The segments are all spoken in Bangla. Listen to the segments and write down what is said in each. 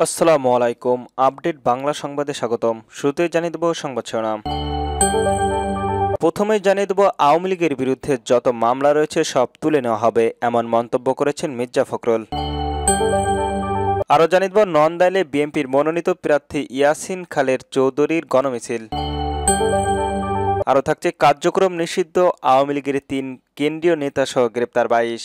আসসালামু আলাইকুম। আপডেট বাংলা সংবাদে স্বাগতম। শুরুতেই জানিয়ে দেব সংবাদ শিরোনাম। প্রথমেই জানিয়ে দেব আওয়ামী লীগের বিরুদ্ধে যত মামলা রয়েছে সব তুলে নেওয়া হবে, এমন মন্তব্য করেছেন মির্জা ফখরুল। আরও জানিয়ে দেব নন্দাইলে বিএনপির মনোনীত প্রার্থী ইয়াসিন খালের চৌধুরীর গণমিছিল। আরও থাকছে কার্যক্রম নিষিদ্ধ আওয়ামী লীগের ৩ কেন্দ্রীয় নেতাসহ গ্রেপ্তার ২২।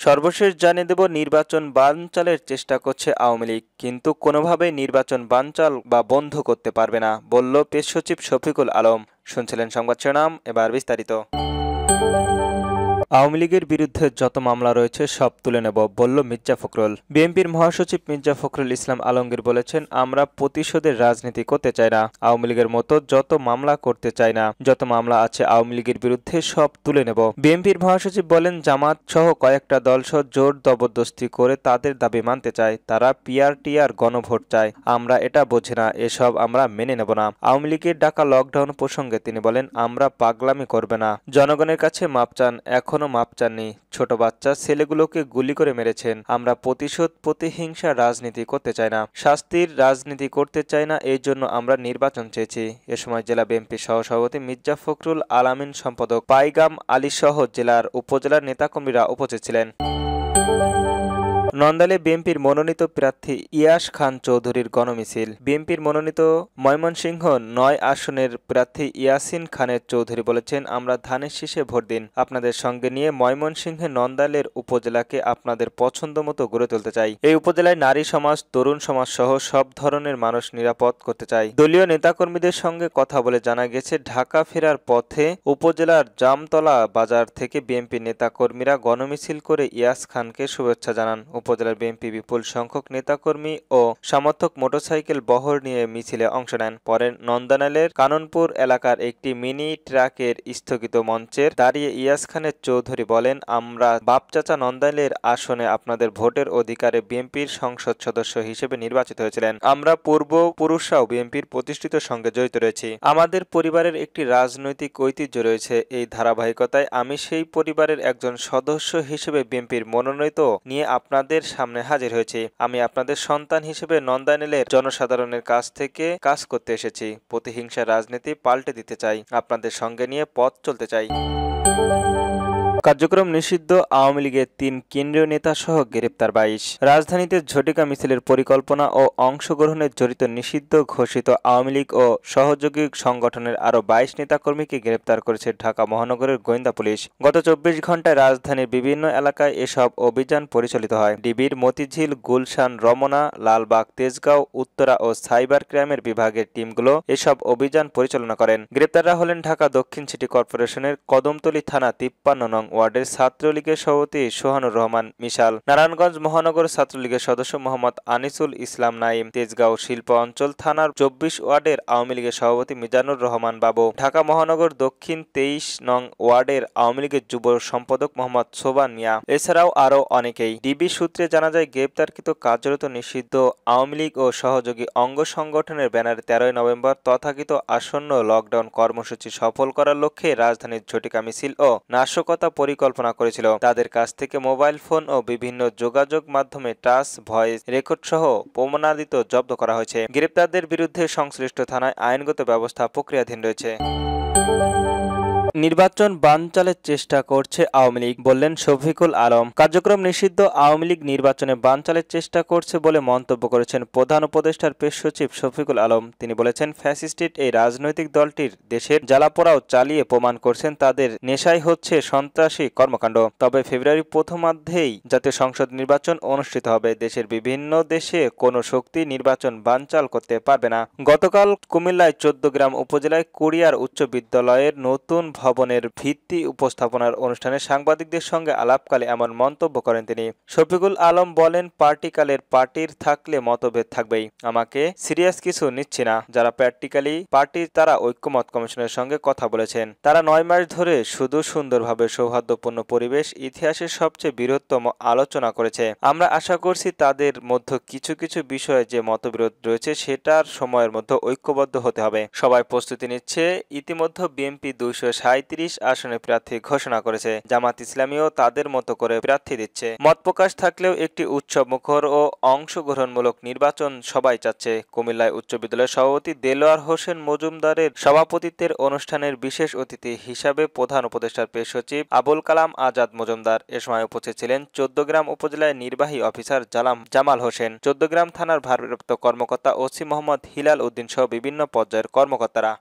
সর্বশেষ জানিয়ে দেব নির্বাচন বানচালের চেষ্টা করছে আওয়ামী লীগ, কিন্তু কোনোভাবেই নির্বাচন বানচাল বা বন্ধ করতে পারবে না, বলল পেশ সচিব শফিকুল আলম। শুনছিলেন সংবাদ শিরোনাম, এবার বিস্তারিত। আওয়ামী লীগের বিরুদ্ধে যত মামলা রয়েছে সব তুলে নেব, বলল মির্জা ফখরুল। বিএনপির মহাসচিব মির্জা ফখরুল ইসলাম আলমগীর বলেছেন, আমরা প্রতিশোধের রাজনীতি করতে চাই না। আওয়ামী লীগের মতো যত মামলা করতে চাই না। যত মামলা আছে আওয়ামী লীগের বিরুদ্ধে সব তুলে নেব। বিএনপির মহাসচিব বলেন, জামাত সহ কয়েকটা দলসহ জোর জবরদস্তি করে তাদের দাবি মানতে চায়। তারা পিআর-টিআর গণভোট চায়। আমরা এটা বুঝি না, এসব আমরা মেনে নেব না। আওয়ামী লীগের ডাকা লকডাউন প্রসঙ্গে তিনি বলেন, আমরা পাগলামি করবে না। জনগণের কাছে মাপ চান, এখনো মাপ চাননি। ছোট বাচ্চা ছেলেগুলোকে গুলি করে মেরেছেন। আমরা প্রতিশোধ প্রতিহিংসা রাজনীতি করতে চাই না, শাস্তির রাজনীতি করতে চাই না। এই জন্য আমরা নির্বাচন চেয়েছি। এ সময় জেলা বিএনপি সহসভাপতি মির্জা ফখরুল আলামিন, সম্পাদক পাইগাম আলী সহ জেলার উপজেলার নেতাকর্মীরা উপস্থিত ছিলেন। নন্দাইলে বিএনপির মনোনীত প্রার্থী ইয়াস খান চৌধুরীর গণমিছিল। বিএনপির মনোনীত ময়মনসিংহ ৯ আসনের প্রার্থী ইয়াসিন খানের চৌধুরী বলেছেন, আমরা ধানের শীষে ভোট দিন। আপনাদের সঙ্গে নিয়ে ময়মনসিংহে নন্দাইলের উপজেলাকে আপনাদের পছন্দ মতো গড়ে তুলতে চাই। এই উপজেলায় নারী সমাজ, তরুণ সমাজ সহ সব ধরনের মানুষ নিরাপদ করতে চাই। দলীয় নেতাকর্মীদের সঙ্গে কথা বলে জানা গেছে, ঢাকা ফেরার পথে উপজেলার জামতলা বাজার থেকে বিএনপি নেতাকর্মীরা গণমিছিল করে ইয়াস খানকে শুভেচ্ছা জানান। উপজেলার বিএনপি বিপুল সংখ্যক নেতাকর্মী ও সমর্থক মোটরসাইকেল বহর নিয়ে মিছিলে অংশ নেন। পরে নন্দাইলের কাননপুর এলাকার একটি মিনি ট্রাকের স্থগিত মঞ্চের দাঁড়িয়ে ইয়াস খানের চৌধুরী বলেন, আমরা বাপচাচা নন্দাইলের আসনে আপনাদের ভোটের অধিকারে বিএনপির সংসদ সদস্য হিসেবে নির্বাচিত হয়েছিলেন। আমরা পূর্বপুরুষরাও বিএনপির প্রতিষ্ঠিত সঙ্গে জড়িত রয়েছি। আমাদের পরিবারের একটি রাজনৈতিক ঐতিহ্য রয়েছে। এই ধারাবাহিকতায় আমি সেই পরিবারের একজন সদস্য হিসেবে বিএনপির মনোনয়ন নিয়ে আপনাদের সামনে হাজির হয়েছি। আমি আপনাদের সন্তান হিসেবে নন্দাইলের জনসাধারণের কাছ থেকে কাজ করতে এসেছি। প্রতিহিংসার রাজনীতি পাল্টে দিতে চাই। আপনাদের সঙ্গে নিয়ে পথ চলতে চাই। কার্যক্রম নিষিদ্ধ আওয়ামী লীগের ৩ কেন্দ্রীয় নেতা সহ গ্রেপ্তার ২২। রাজধানীতে ঝটিকা মিছিলের পরিকল্পনা ও অংশগ্রহণে জড়িত নিষিদ্ধ ঘোষিত আওয়ামী লীগ ও সহযোগী সংগঠনের আরও ২২ নেতাকর্মীকে গ্রেপ্তার করেছে ঢাকা মহানগরের গোয়েন্দা পুলিশ। গত ২৪ ঘণ্টায় রাজধানীর বিভিন্ন এলাকায় এসব অভিযান পরিচালিত হয়। ডিবির মতিঝিল, গুলশান, রমনা, লালবাগ, তেজগাঁও, উত্তরা ও সাইবার ক্রাইমের বিভাগের টিমগুলো এসব অভিযান পরিচালনা করেন। গ্রেপ্তাররা হলেন ঢাকা দক্ষিণ সিটি কর্পোরেশনের কদমতলী থানা ৫৩ নং ওয়ার্ডের ছাত্রলীগের সভাপতি সোহানুর রহমান মিশাল, নারায়ণগঞ্জ মহানগর ছাত্রলীগের সদস্য মোহাম্মদ আনিসুল ইসলাম নাইম, তেজগাঁও শিল্প অঞ্চল থানার ২৪ ওয়ার্ডের আওয়ামী লীগের সভাপতি মিজানুর রহমান বাবু, ঢাকা মহানগর দক্ষিণ ২৩ নং ওয়ার্ডের আওয়ামী লীগের যুব সম্পাদক মোহাম্মদ সোবান মিয়া, এছাড়াও আরও অনেকেই। ডিবি সূত্রে জানা যায়, গ্রেপ্তারকৃত কার্যরত নিষিদ্ধ আওয়ামী লীগ ও সহযোগী অঙ্গ সংগঠনের ব্যানারে ১৩ নভেম্বর তথাকথিত আসন্ন লকডাউন কর্মসূচি সফল করার লক্ষ্যে রাজধানীর ঝটিকা মিছিল ও নাশকতা পরিকল্পনা করেছিল। তাদের কাছ থেকে মোবাইল ফোন ও বিভিন্ন যোগাযোগ মাধ্যমে টাচ ভয়েস রেকর্ড সহ প্রমাণাদিত জব্দ করা হয়েছে। গ্রেপ্তারদের বিরুদ্ধে সংশ্লিষ্ট থানায় আইনগত ব্যবস্থা প্রক্রিয়াধীন রয়েছে। নির্বাচন বানচালের চেষ্টা করছে আওয়ামী লীগ, বললেন শফিকুল আলম। কার্যক্রম নিষিদ্ধ আওয়ামী লীগ নির্বাচনে বানচালের চেষ্টা করছে বলে মন্তব্য করেছেন প্রধান উপদেষ্টার পেশ সচিব শফিকুল আলম। তিনি বলেছেন, ফ্যাসিস্টের এই রাজনৈতিক দলটির দেশের জ্বালাপোড়াও চালিয়ে প্রমাণ করছেন তাদের নেশাই হচ্ছে সন্ত্রাসী কর্মকাণ্ড। তবে ফেব্রুয়ারির প্রথমার্ধেই জাতীয় সংসদ নির্বাচন অনুষ্ঠিত হবে। দেশের বিভিন্ন দেশে কোনো শক্তি নির্বাচন বানচাল করতে পারবে না। গতকাল কুমিল্লায় ১৪গ্রাম উপজেলায় কুড়িয়ার উচ্চ বিদ্যালয়ের নতুন ভবনের ভিত্তি উপস্থাপনার অনুষ্ঠানে সাংবাদিকদের সঙ্গে আলাপকালে এমন মন্তব্য করেন তিনি। শফিকুল আলম বলেন, পার্টিকালের পার্টির থাকলে মতভেদ থাকবেই। আমাকে সিরিয়াস কিছু নিচ্ছি না। যারা প্র্যাকটিক্যালি পার্টির তারা ঐক্যমত কমিশনের সঙ্গে কথা বলেছেন। তারা ৯ মাস ধরে শুধু সুন্দরভাবে সৌহার্দ্যপূর্ণ পরিবেশ ইতিহাসের সবচেয়ে বৃহত্তম আলোচনা করেছে। আমরা আশা করছি তাদের মধ্যে কিছু কিছু বিষয়ে যে মতবিরোধ রয়েছে সেটার সময়ের মধ্যে ঐক্যবদ্ধ হতে হবে। সবাই প্রস্তুতি নিচ্ছে। ইতিমধ্যে বিএনপি ২৬০ ৩২ আসনে প্রার্থী ঘোষণা করেছে। জামাত ইসলামীও তাদের মতো করে প্রার্থী দিচ্ছে। মত প্রকাশ থাকলেও একটি উৎসবমুখর ও অংশগ্রহণমূলক নির্বাচন সবাই চাচ্ছে। কুমিল্লায় উচ্চ বিদ্যালয়ের সভাপতি দেলোয়ার হোসেন মজুমদারের সভাপতিত্বের অনুষ্ঠানের বিশেষ অতিথি হিসাবে প্রধান উপদেষ্টার প্রেস সচিব আবুল কালাম আজাদ মজুমদার। এ সময় উপস্থিত ছিলেন চৌদ্দগ্রাম উপজেলার নির্বাহী অফিসার জামাল হোসেন, চৌদ্দগ্রাম থানার ভারপ্রাপ্ত কর্মকর্তা ওসি মোহাম্মদ হিলাল উদ্দিন সহ বিভিন্ন পর্যায়ের কর্মকর্তারা।